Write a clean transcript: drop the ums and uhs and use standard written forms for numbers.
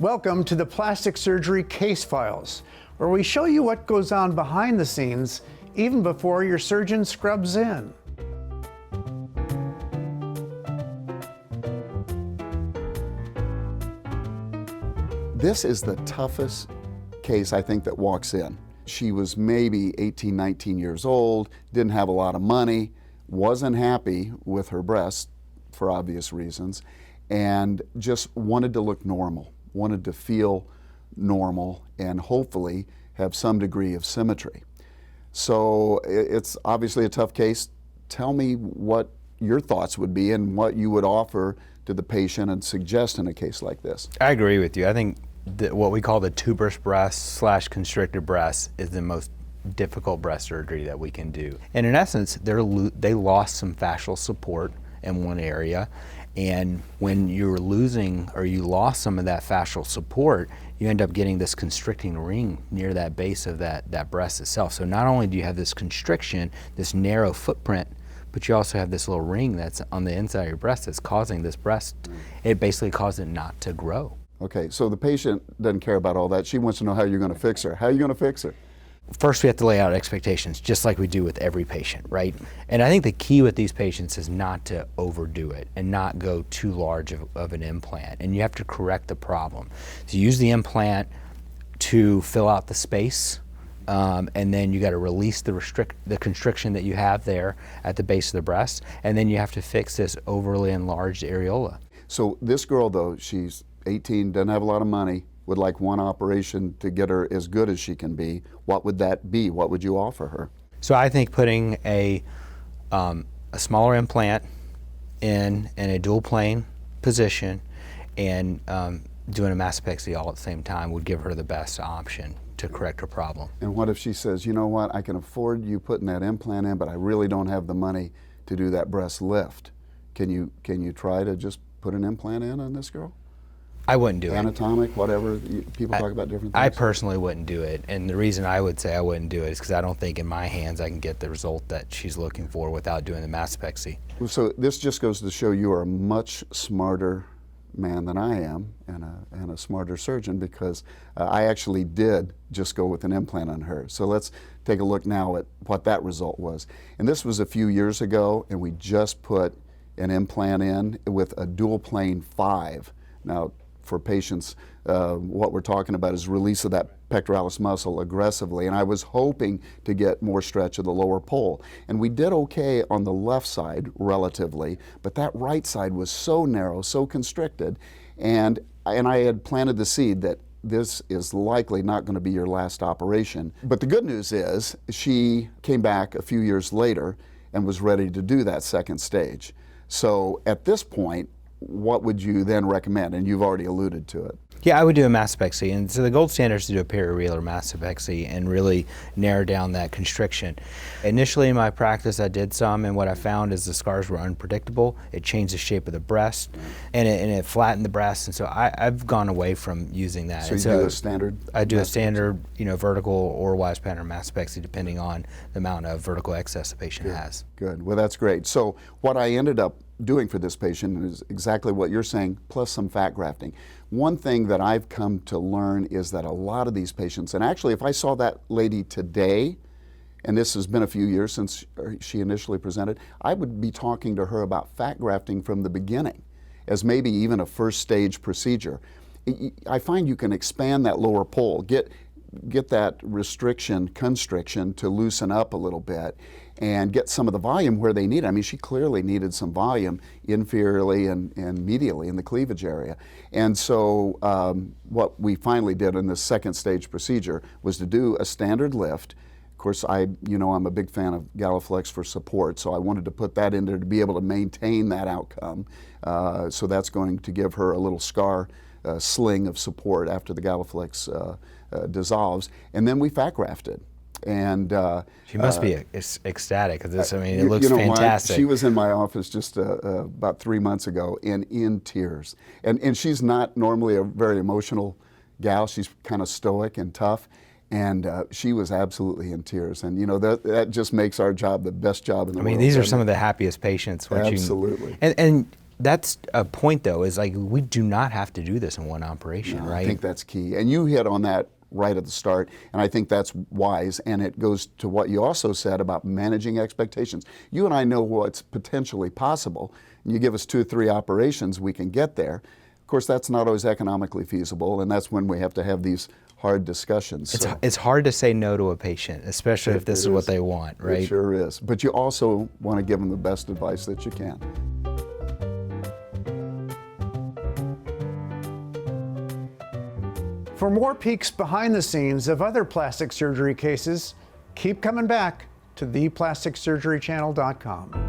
Welcome to the Plastic Surgery Case Files, where we show you what goes on behind the scenes even before your surgeon scrubs in. This is the toughest case I think that walks in. She was maybe 18, 19 years old, didn't have a lot of money, wasn't happy with her breast for obvious reasons, and just wanted to look normal, wanted to feel normal, and hopefully have some degree of symmetry. So it's obviously a tough case. Tell me what your thoughts would be and what you would offer to the patient and suggest in a case like this. I agree with you. I think what we call the tuberous breast / constricted breast is the most difficult breast surgery that we can do. And in essence, they lost some fascial support in one area, and when you're losing or you lost some of that fascial support, you end up getting this constricting ring near that base of that breast itself. So not only do you have this constriction, this narrow footprint, but you also have this little ring that's on the inside of your breast that's causing this breast, it basically causes it not to grow. Okay, so the patient doesn't care about all that. She wants to know how you're going to fix her. How are you going to fix her? First, we have to lay out expectations, just like we do with every patient, right? And I think the key with these patients is not to overdo it and not go too large of an implant. And you have to correct the problem. So use the implant to fill out the space, and then you got to release the constriction that you have there at the base of the breast, and then you have to fix this overly enlarged areola. So this girl, though, she's 18, doesn't have a lot of money, would like one operation to get her as good as she can be. What would that be? What would you offer her? So I think putting a smaller implant in a dual plane position and doing a mastopexy all at the same time would give her the best option to correct her problem. And what if she says, you know what, I can afford you putting that implant in, but I really don't have the money to do that breast lift. Can you try to just put an implant in on this girl? I wouldn't do it. Anatomic, whatever, people talk about different things. I personally wouldn't do it, and the reason I would say I wouldn't do it is because I don't think in my hands I can get the result that she's looking for without doing the mastopexy. So this just goes to show you are a much smarter man than I am, and a smarter surgeon, because I actually did just go with an implant on her. So let's take a look now at what that result was. And this was a few years ago, and we just put an implant in with a dual plane 5. Now, for patients, what we're talking about is release of that pectoralis muscle aggressively, and I was hoping to get more stretch of the lower pole. And we did okay on the left side relatively, but that right side was so narrow, so constricted, and I had planted the seed that this is likely not going to be your last operation. But the good news is she came back a few years later and was ready to do that second stage. So at this point, what would you then recommend? And you've already alluded to it. Yeah, I would do a mastopexy, and so the gold standard is to do a periareolar mastopexy and really narrow down that constriction. Initially in my practice I did some, and what I found is the scars were unpredictable. It changed the shape of the breast, and it flattened the breast, and so I've gone away from using that. So you do a standard? I do a standard, vertical or wise pattern mastopexy depending on the amount of vertical excess the patient has. Good, well that's great. So what I ended up doing for this patient is exactly what you're saying, plus some fat grafting. One thing that I've come to learn is that a lot of these patients, and actually if I saw that lady today, and this has been a few years since she initially presented, I would be talking to her about fat grafting from the beginning as maybe even a first stage procedure. I find you can expand that lower pole, get that constriction to loosen up a little bit and get some of the volume where they need it. I mean, she clearly needed some volume inferiorly and medially in the cleavage area. And so what we finally did in this second stage procedure was to do a standard lift. Of course, I'm a big fan of Galaflex for support, so I wanted to put that in there to be able to maintain that outcome. So that's going to give her a little scar sling of support after the Galaflex dissolves. And then we fat grafted. And she must be ecstatic because this. I mean, it looks fantastic. She was in my office just about 3 months ago, and in tears. And she's not normally a very emotional gal. She's kind of stoic and tough, and she was absolutely in tears. And that just makes our job the best job in the world. I mean, these are some of the happiest patients. Absolutely. And that's a point though, is like we do not have to do this in one operation, No, right? I think that's key. And you hit on that right at the start, and I think that's wise, and it goes to what you also said about managing expectations. You and I know what's potentially possible, and you give us 2 or 3 operations, we can get there. Of course, that's not always economically feasible, and that's when we have to have these hard discussions. It's hard to say no to a patient, especially if this is what they want, right? It sure is. But you also want to give them the best advice that you can. For more peeks behind the scenes of other plastic surgery cases, keep coming back to theplasticsurgerychannel.com.